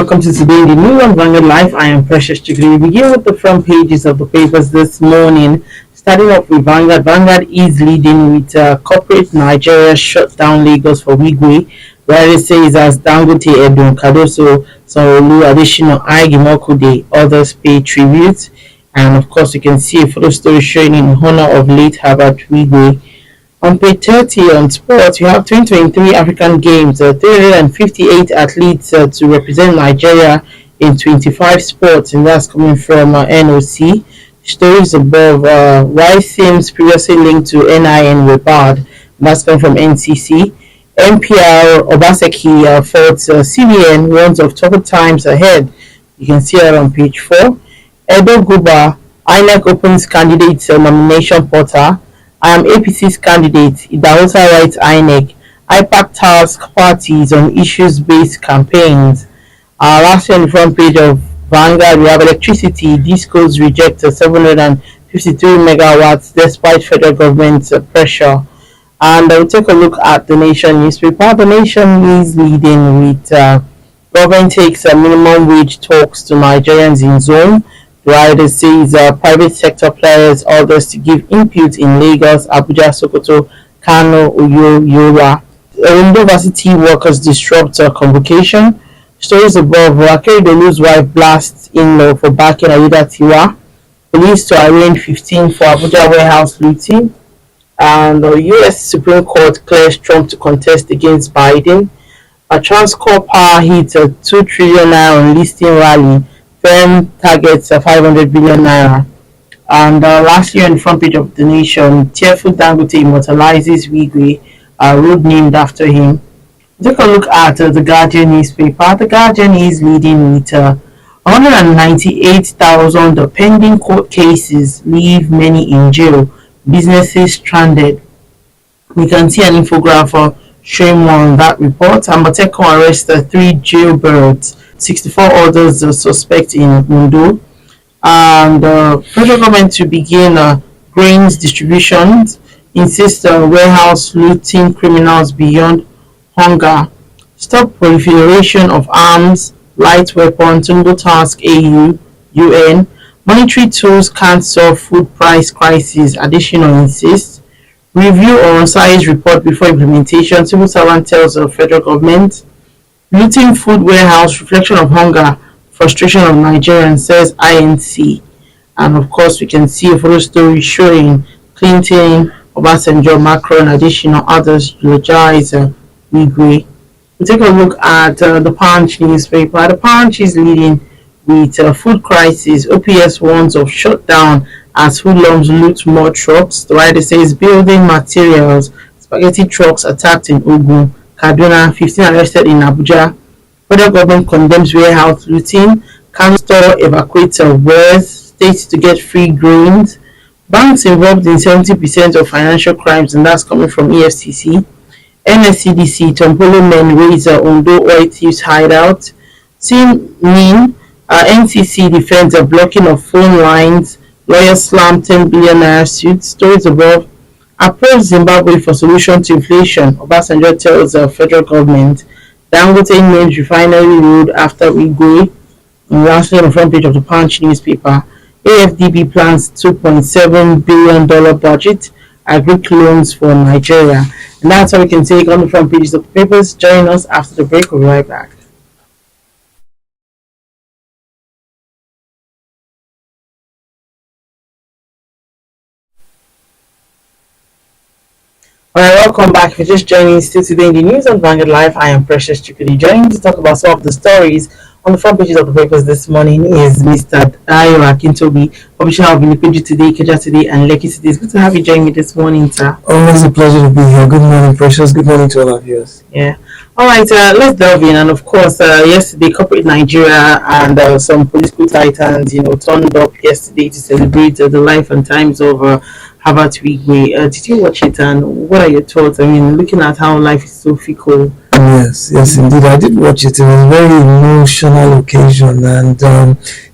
welcome to today the new on Vanguard Live. I am Precious Chigri. We begin with the front pages of the papers this morning. Starting off with Vanguard. Vanguard is leading with corporate Nigeria shut down Lagos for Wigwe, where it says as Dangote, Edun, Kadoso, Sanwo-Olu, Adesina, Agimokude, others pay tribute. And of course, you can see a photo story showing in honor of late Herbert Wigwe. On page 30 on sports, we have 2023 African Games, 358 athletes to represent Nigeria in 25 sports, and that's coming from NOC. Stories above, why Sims previously linked to NIN were barred, that's coming from NCC. NPR Obaseki fought CBN, warns of tougher times ahead. You can see that on page 4. Edo Guba, INEC opens candidates nomination portal. I am APC's candidate. Idahosa writes INEC. IPAC task parties on issues-based campaigns. Last year on the front page of Vanguard, we have electricity. Discos reject 753 megawatts despite federal government's pressure. And we'll take a look at the Nation newspaper. The Nation is leading with government takes minimum wage talks to Nigerians in zone. Rider says private sector players orders to give input in Lagos, Abuja, Sokoto, Kano, Uyo, Yola. University workers disrupt convocation. Stories above, Akeredolu's wife blasts in-law for backing Ayuda Tiwa. Police to arraign 15 for Abuja warehouse looting. And the US Supreme Court clears Trump to contest against Biden. A Transcorp Power hits a 2 trillion naira listing rally. Firm targets 500 billion naira. And last year on the front page of the Nation, tearful Dangote immortalizes Wigwe, a road named after him. Take a look at the Guardian newspaper. The Guardian is leading with 198,000 pending court cases leave many in jail. Businesses stranded. We can see an infographic showing more on that report. Amotekun arrests 3 jailbirds. 64 others suspect in Mundo, and federal government to begin grains distribution, insist warehouse looting criminals beyond hunger, stop proliferation of arms, light weapons, Tinubu task AU, UN, monetary tools can't solve food price crisis, additional insists, review or size report before implementation, civil servant tells the federal government, looting food warehouse, reflection of hunger, frustration of Nigerians, says INC. And of course, we can see a photo story showing Clinton, Obasanjo, Macron, additional others eulogize Wigwe. We take a look at the Punch newspaper. The Punch is leading with food crisis. OPS warns of shutdown as hoodlums loot more trucks. The writer says building materials, spaghetti trucks attacked in Ogun. Kaduna, 15 arrested in Abuja. Federal government condemns warehouse looting. Kano store evacuates wares. States to get free grains. Banks involved in 70% of financial crimes, and that's coming from EFCC. NSCDC, Tompolo men raise Ondo oil thieves hideout. NCC defends a blocking of phone lines. Lawyers slam 10 billion naira suits. Stories above. Approves Zimbabwe for solution to inflation. Obasanjo tells the federal government. Dangote names refinery road after Wigwe. And lastly, on the front page of the Punch newspaper, AFDB plans $2.7 billion budget, agric loans for Nigeria. And that's how we can take on the front pages of the papers. Join us after the break. We'll be right back. Alright, welcome back. If you're just joining still today in the news on Vanguard Live, I am Precious Chikudi. Joining to talk about some of the stories on the front pages of the papers this morning is Mr. Dayo Akintobi, publisher of Ilikoji Today, Keja Today, and Lekki Today. It's good to have you join me this morning, sir. Always a pleasure to be here. Good morning, Precious. Good morning to all our viewers. Yeah. Alright, let's delve in. And of course, yesterday, corporate Nigeria and some political titans, turned up yesterday to celebrate the life and times of Herbert Wigwe. Did you watch it, and what are your thoughts? I mean, looking at how life is so fickle. Yes, indeed. I did watch it. It was a very emotional occasion, and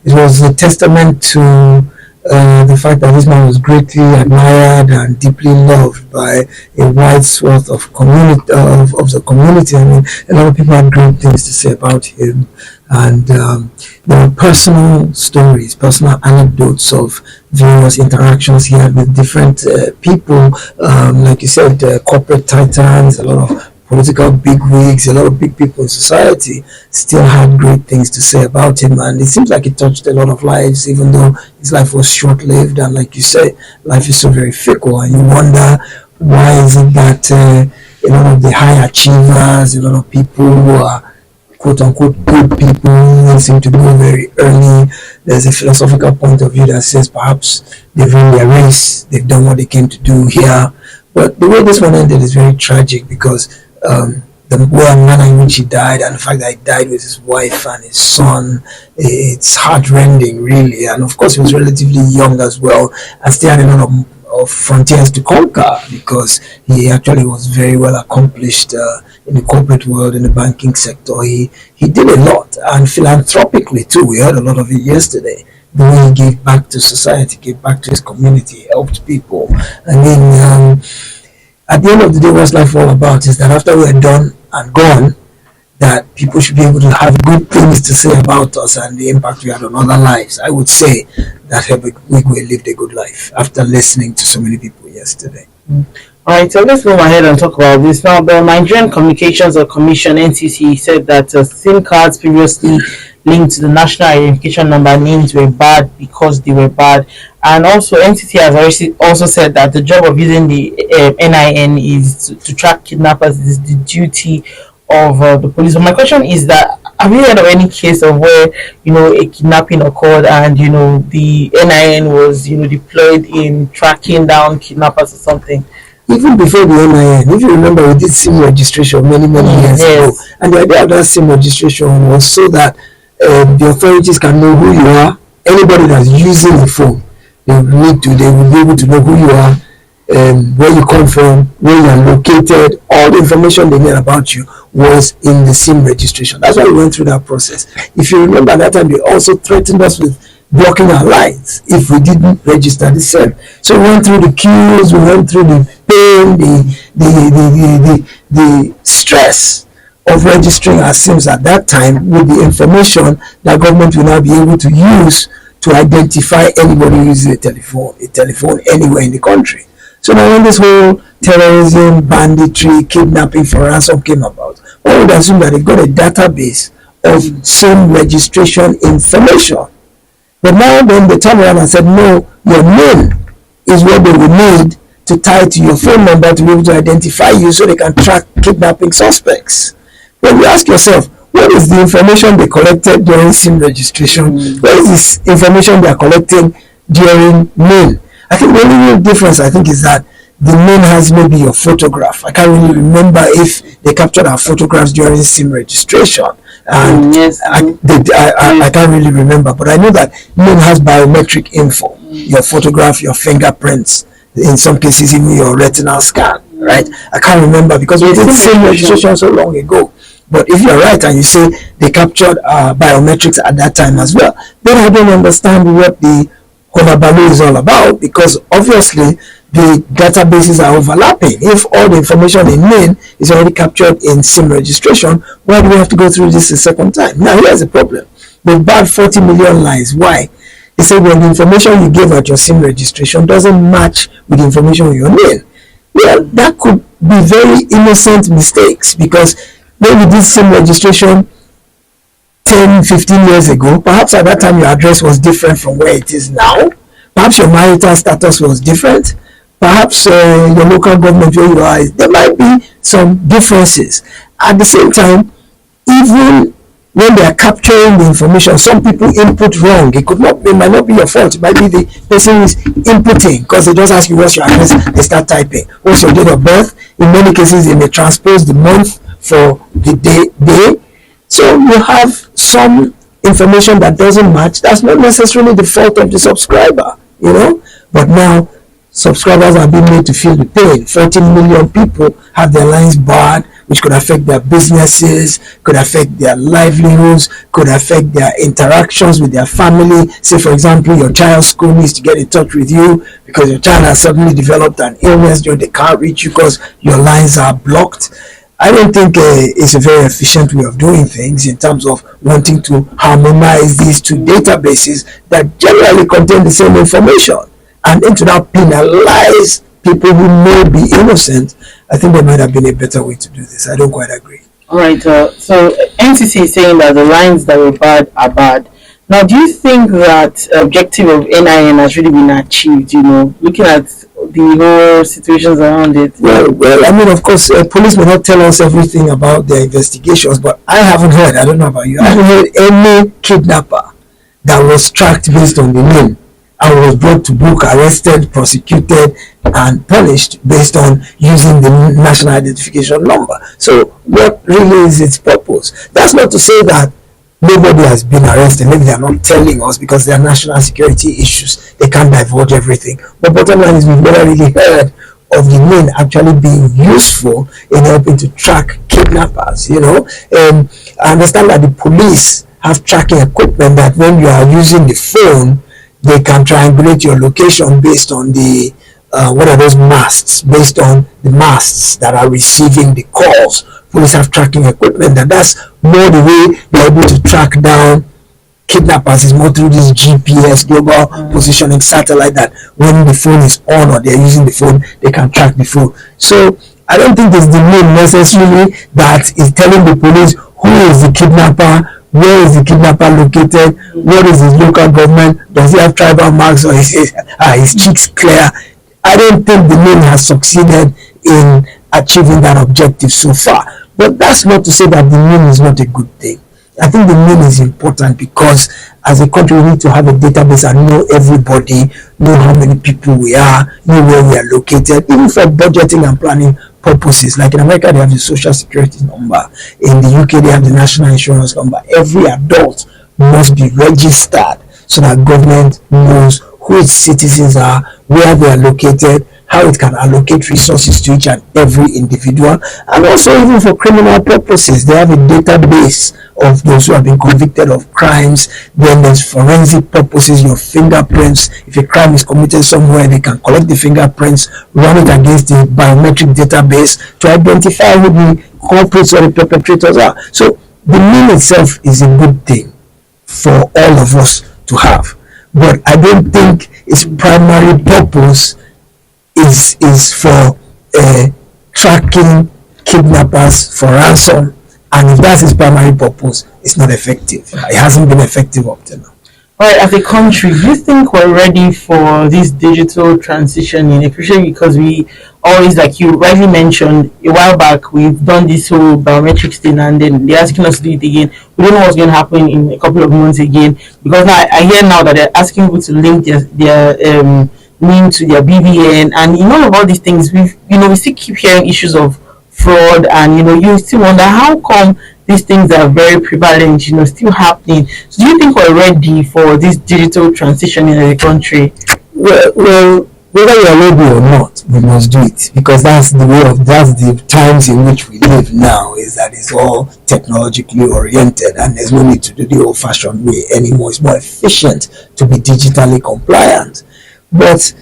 it was a testament to the fact that this man was greatly admired and deeply loved by a wide swath of the community. I mean, a lot of people had great things to say about him, and there were personal stories, personal anecdotes of various interactions he had with different people, like you said, corporate titans, a lot of political bigwigs, a lot of big people in society still had great things to say about him, and it seems like he touched a lot of lives, even though his life was short-lived. And like you say, life is so very fickle, and you wonder why is it that a lot of the high achievers, a lot of people who are quote unquote good people seem to go very early. There's a philosophical point of view that says perhaps they've run their race, they've done what they came to do here. But the way this one ended is very tragic because the way and manner in which he died, and the fact that he died with his wife and his son, it's heartrending, really. And of course, he was relatively young as well, and still had a lot of frontiers to conquer because he actually was very well accomplished in the corporate world, in the banking sector. He did a lot, and philanthropically too. We heard a lot of it yesterday. The way he gave back to society, gave back to his community, helped people. I mean, at the end of the day, what's life all about is that after we're done and gone, that people should be able to have good things to say about us and the impact we had on other lives. I would say that Wigwe lived a good life after listening to so many people yesterday. All right, so let's move ahead and talk about this now. The Nigerian Communications Commission (NCC) said that SIM cards previously linked to the national identification number names were bad because they were bad, and also NCC has also said that the job of using the NIN is to track kidnappers. Is the duty of the police. So my question is that, have you heard of any case of where a kidnapping occurred and the NIN was deployed in tracking down kidnappers or something? Even before the NIN, if you remember, we did SIM registration many years ago, and the idea of that SIM registration was so that the authorities can know who you are. Anybody that's using the phone, they will be able to know who you are, where you come from, where you are located. All the information they need about you was in the SIM registration. That's why we went through that process. If you remember, that time they also threatened us with blocking our lines if we didn't register the SIM. So we went through the queues, we went through the pain, the stress of registering our SIMs at that time with the information that government will now be able to use to identify anybody who uses a telephone anywhere in the country. So now when this whole terrorism, banditry, kidnapping for ransom came about, one would assume that they've got a database of SIM registration information. But now then they turn around and said, no, your name is what they will need to tie to your phone number to be able to identify you so they can track kidnapping suspects. When you ask yourself, what is the information they collected during SIM registration? What is this information they are collecting during NIN? I think the only real difference, is that the NIN has maybe your photograph. I can't really remember if they captured our photographs during SIM registration. And I can't really remember, but I know that NIN has biometric info, your photograph, your fingerprints, in some cases even your retinal scan, right? I can't remember because we did SIM registration so long ago. But if you're right and you say they captured biometrics at that time as well, then I don't understand what the hullabaloo is all about, because obviously the databases are overlapping. If all the information in NIN is already captured in SIM registration, why do we have to go through this a second time? Now here's the problem. They've barred 40 million lines. Why? They say, well, the information you gave at your SIM registration doesn't match with the information on your NIN. Well, that could be very innocent mistakes, because when we did SIM registration 10-15 years ago, perhaps at that time your address was different from where it is now. Perhaps your marital status was different. Perhaps your local government where you are, there might be some differences. At the same time, even when they are capturing the information, some people input wrong. It might not be your fault. It might be the person who is inputting, because they just ask you what's your address, they start typing. What's your date of birth? In many cases, they may transpose the month for the day. So you have some information that doesn't match. That's not necessarily the fault of the subscriber, But now subscribers are being made to feel the pain. 14 million people have their lines barred, which could affect their businesses, could affect their livelihoods, could affect their interactions with their family. Say, for example, your child's school needs to get in touch with you because your child has suddenly developed an illness, they can't reach you because your lines are blocked. I don't think it's a very efficient way of doing things in terms of wanting to harmonize these two databases that generally contain the same information, and into that penalize people who may be innocent. I think there might have been a better way to do this. I don't quite agree. All right. So NCC is saying that the lines that were bad are bad. Now, do you think that objective of NIN has really been achieved? Looking at the whole situations around it. Well, I mean, of course, police will not tell us everything about their investigations, but I haven't heard. I don't know about you. I haven't heard any kidnapper that was tracked based on the name and was brought to book, arrested, prosecuted, and punished based on using the national identification number. So, what really is its purpose? That's not to say that nobody has been arrested. Maybe they are not telling us because there are national security issues. They can't divulge everything. But bottom line is, we've never really heard of the NIN actually being useful in helping to track kidnappers. I understand that the police have tracking equipment that when you are using the phone, they can triangulate your location based on the what are those masts, based on the masts that are receiving the calls. Police have tracking equipment, and that's more the way they're able to track down kidnappers, is more through this GPS, global positioning satellite, that when the phone is on or they're using the phone, they can track the phone. So I don't think it's the name necessarily that is telling the police who is the kidnapper, where is the kidnapper located, what is his local government, does he have tribal marks, or his cheeks clear. I don't think the name has succeeded in achieving that objective so far. But that's not to say that the name is not a good thing. I think the name is important because as a country we need to have a database and know everybody, know how many people we are, know where we are located, even for budgeting and planning purposes. Like in America, they have the social security number. In the UK, they have the national insurance number. Every adult must be registered so that government knows who its citizens are, where they are located, how it can allocate resources to each and every individual, and also even for criminal purposes. They have a database of those who have been convicted of crimes. Then there's forensic purposes, your fingerprints. If a crime is committed somewhere, they can collect the fingerprints, run it against the biometric database to identify who the culprits or the perpetrators are. So the name itself is a good thing for all of us to have, but I don't think its primary purpose is for tracking kidnappers for ransom. And if that's its primary purpose, it's not effective. It hasn't been effective up to now. Right, as a country, do you think we're ready for this digital transition, especially because we always, like you rightly mentioned, a while back, we've done this whole biometrics thing, and then they're asking us to do it again. We don't know what's going to happen in a couple of months again, because now I hear now that they're asking people to link their name to their BVN, and in all of all these things, we still keep hearing issues of fraud, and you still wonder how come these things are very prevalent, still happening. So do you think we're ready for this digital transition in the country? Well, whether we are ready or not, we must do it, because that's the times in which we live now, is that it's all technologically oriented, and there's no need to do the old-fashioned way anymore. It's more efficient to be digitally compliant. But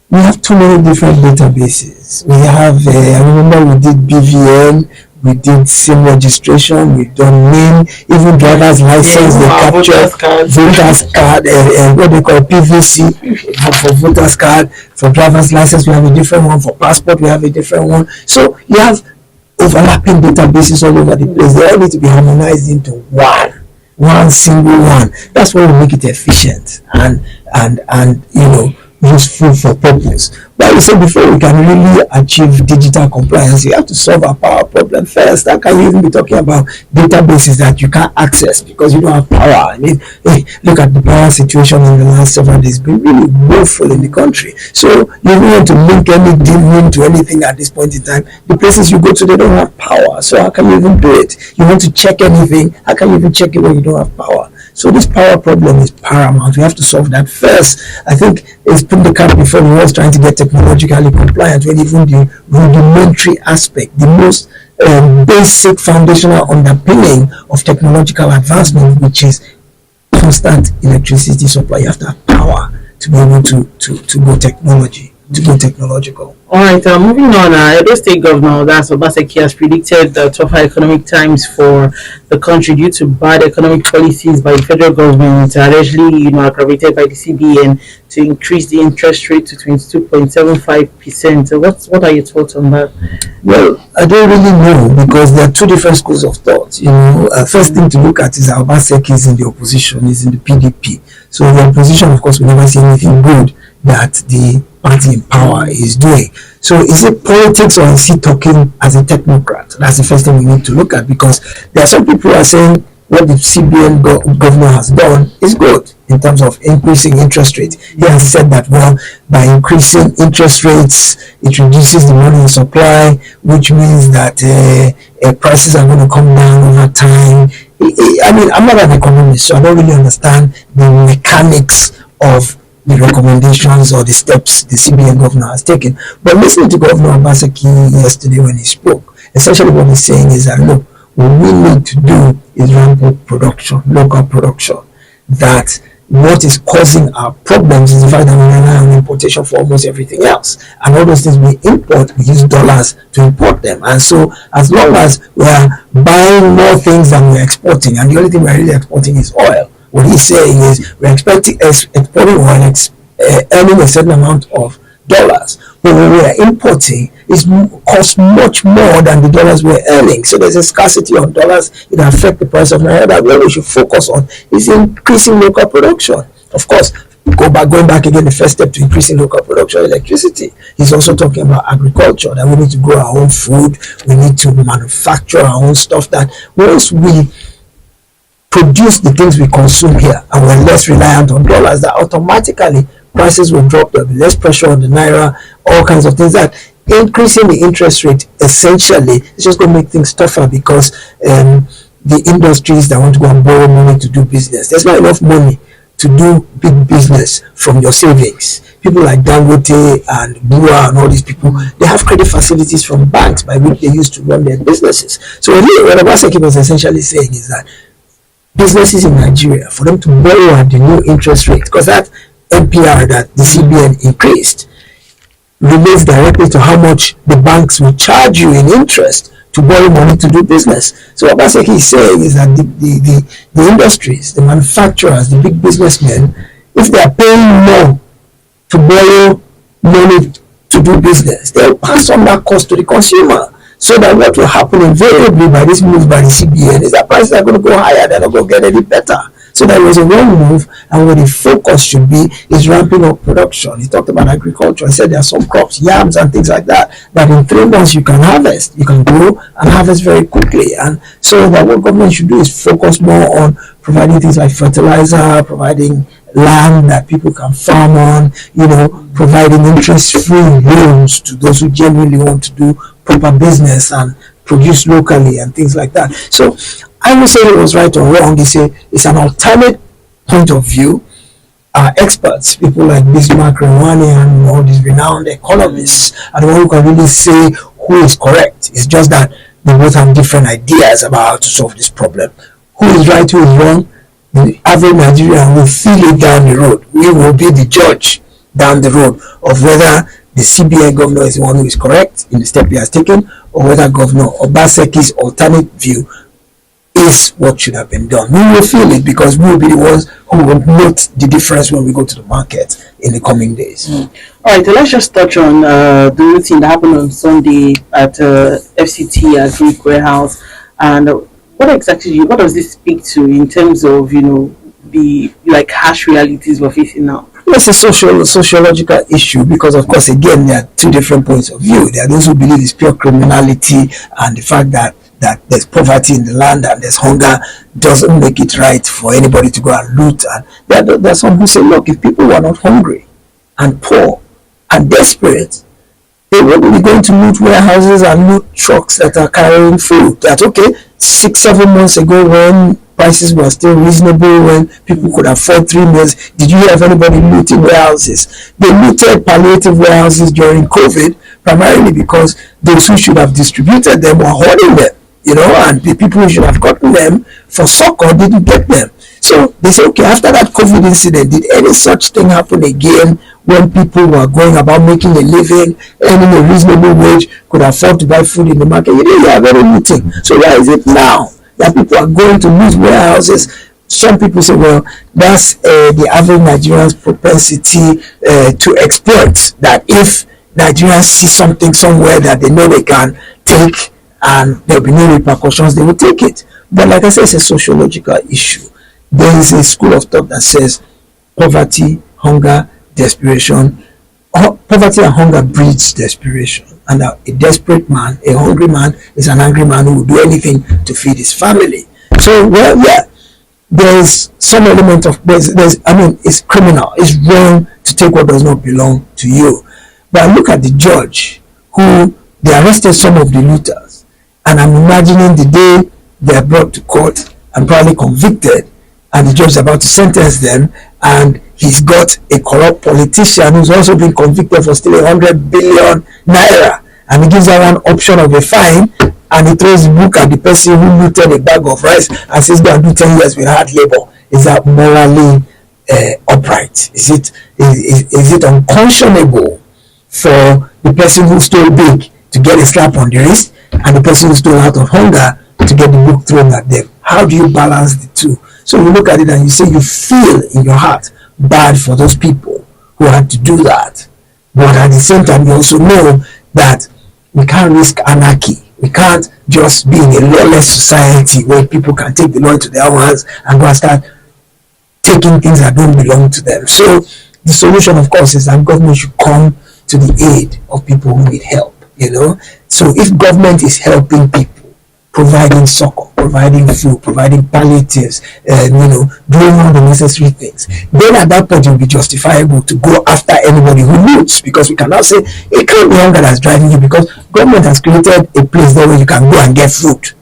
we have too many different databases. We have, I remember we did BVN, we did SIM registration, we've done NIN, even driver's license, they capture voters card, what they call PVC for voters card. For driver's license, we have a different one. For passport, we have a different one. So you have overlapping databases all over the place. They all need to be harmonized into one single one. That's what will make it efficient and useful for purpose. But we said before we can really achieve digital compliance, you have to solve a power problem first. How can you even be talking about databases that you can't access because you don't have power? I mean, look at the power situation in the last several days. It's been really woeful in the country. So you don't want to link any DIN to anything at this point in time. The places you go to, they don't have power. So how can you even do it? You want to check anything, how can you even check it when you don't have power? So this power problem is paramount. We have to solve that first. I think it's put the cart before the horse, trying to get technologically compliant when even the rudimentary aspect, the most basic foundational underpinning of technological advancement, which is constant electricity supply. You have to have power to be able to go technological. All right, moving on. Edo State Governor, that's Obaseki, has predicted the tougher economic times for the country due to bad economic policies by the federal government, allegedly, aggravated by the CBN to increase the interest rate to 22.75%. So what are your thoughts on that? Well, I don't really know because there are two different schools of thought. First thing to look at is how Obaseki is in the opposition, is in the PDP. So the opposition, of course, will never see anything good that the party in power is doing. So is it politics or is he talking as a technocrat? That's the first thing we need to look at, because there are some people who are saying what the CBN governor has done is good in terms of increasing interest rates. He has said that, well, by increasing interest rates, it reduces the money supply, which means that prices are going to come down over time. I mean, I'm not an economist, so I don't really understand the mechanics of the recommendations or the steps the CBN governor has taken. But listening to Governor Obaseki yesterday when he spoke, essentially what he's saying is that, look, what we need to do is ramp up production, local production. That what is causing our problems is the fact that we rely on importation for almost everything else. And all those things we import, we use dollars to import them. And so as long as we are buying more things than we're exporting, and the only thing we're really exporting is oil, what he's saying is we're exporting oil, earning a certain amount of dollars, but when we are importing, it costs much more than the dollars we're earning. So there's a scarcity of dollars. It affects the price of naira. That what we should focus on is increasing local production. Of course, going back again, the first step to increasing local production, electricity. He's also talking about agriculture, that we need to grow our own food, we need to manufacture our own stuff, that once we produce the things we consume here and we're less reliant on dollars, that automatically prices will drop, there'll be less pressure on the naira, all kinds of things. That increasing the interest rate essentially is just going to make things tougher, because the industries that want to go and borrow money to do business, there's not enough money to do big business from your savings. People like Dangote and Bua and all these people, they have credit facilities from banks by which they used to run their businesses. So what Obaseki was essentially saying is that businesses in Nigeria, for them to borrow at the new interest rate, because that MPR that the CBN increased relates directly to how much the banks will charge you in interest to borrow money to do business. So what Obaseki is saying is that the industries, the manufacturers, the big businessmen, if they are paying more to borrow money to do business, they'll pass on that cost to the consumer. So that what will happen invariably by this move by the CBN is that prices are going to go higher, they're not going to get any better. So that was a wrong move, and where the focus should be is ramping up production. He talked about agriculture. He said there are some crops, yams and things like that, that in 3 months you can harvest, you can grow and harvest very quickly. And so that what government should do is focus more on providing things like fertilizer, providing land that people can farm on, providing interest-free loans to those who genuinely want to do proper business and produce locally and things like that. So I will say it was right or wrong. It's an alternate point of view. Experts, people like Bismarck, Rewani, and all these renowned economists are the one who can really say who is correct. It's just that they both have different ideas about how to solve this problem. Who is right, who is wrong? The average Nigerian will feel it down the road. We will be the judge down the road of whether the CBN governor is the one who is correct in the step he has taken, or whether Governor Obaseki's alternate view is what should have been done. We will feel it because we will be the ones who will note the difference when we go to the market in the coming days. All right, so let's just touch on the meeting that happened on Sunday at FCT at Wigwe House, and what does this speak to in terms of the harsh realities we're facing now? It's a sociological issue, because of course again there are two different points of view. There are those who believe it's pure criminality, and the fact that there's poverty in the land and there's hunger doesn't make it right for anybody to go and loot. And there are some who say, look, if people were not hungry and poor and desperate, they wouldn't be going to loot warehouses and loot trucks that are carrying food. That's okay. 6-7 months ago, when prices were still reasonable, when people could afford 3 meals, did you hear of anybody looting warehouses? They looted palliative warehouses during COVID, primarily because those who should have distributed them were hoarding them, and the people who should have gotten them for succor didn't get them. So they say, okay, after that COVID incident, did any such thing happen again when people were going about making a living, earning a reasonable wage, could afford to buy food in the market. You didn't have any meeting. So why is it now that people are going to lose warehouses? Some people say, well, that's the average Nigerian's propensity to exploit. That if Nigerians see something somewhere that they know they can take and there'll be no repercussions, they will take it. But like I said, it's a sociological issue. There is a school of thought that says poverty, hunger, desperation. Poverty and hunger breeds desperation. And a desperate man, a hungry man, is an angry man who will do anything to feed his family. So, well, yeah, there's some element of, it's criminal. It's wrong to take what does not belong to you. But look at the judge who, they arrested some of the looters. And I'm imagining the day they're brought to court and probably convicted, and the judge is about to sentence them, and he's got a corrupt politician who's also been convicted for stealing 100 billion naira, and he gives her one option of a fine, and he throws the book at the person who looted a bag of rice and says, go and do 10 years with hard labor. Is that morally upright? Is it unconscionable for the person who stole big to get a slap on the wrist, and the person who stole out of hunger to get the book thrown at them? How do you balance the two? So you look at it and you say you feel in your heart bad for those people who had to do that. But at the same time, you also know that we can't risk anarchy. We can't just be in a lawless society where people can take the law into their own hands and go and start taking things that don't belong to them. So the solution, of course, is that government should come to the aid of people who need help. So if government is helping people, providing succor, providing food, providing palliatives, doing all the necessary things, then at that point it will be justifiable to go after anybody who loots, because we cannot say it can't be hunger that's driving you, because government has created a place there where you can go and get food.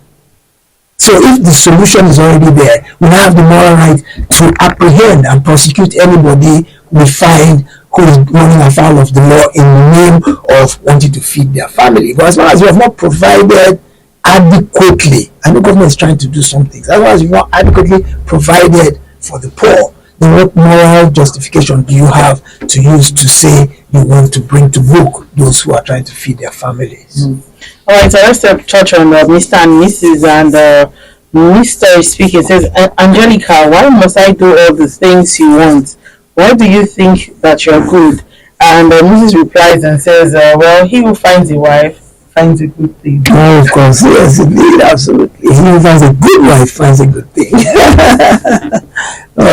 So if the solution is already there, we have the moral right to apprehend and prosecute anybody we find who is running afoul of the law in the name of wanting to feed their family. But as long as you have not provided adequately, I know government is trying to do some things, as long as you've not adequately provided for the poor, then what moral justification do you have to use to say you want to bring to book those who are trying to feed their families? All right, so let's touch on Mr. and Mrs. and Mr. is speaking. Says, Angelica, why must I do all the things you want? Why do you think that you're good? And Mrs. replies and says, well, he who finds a wife finds a good thing. Oh, of course, yes, indeed, absolutely. He who finds a good wife finds a good thing. All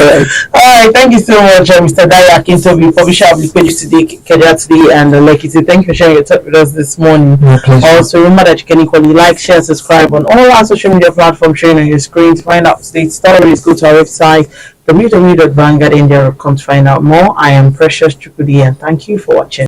right, thank you so much, Mr. Daya Akintobi, publisher of the pages today, Kedia Today, and Lekiti. Thank you for sharing your thought with us this morning. My pleasure. Also, remember that you can equally like, share, subscribe on all our social media platforms showing on your screen. To find out state stories, go to our website, www.vanguardindia.com to find out more. I am Precious Chukudi, and thank you for watching.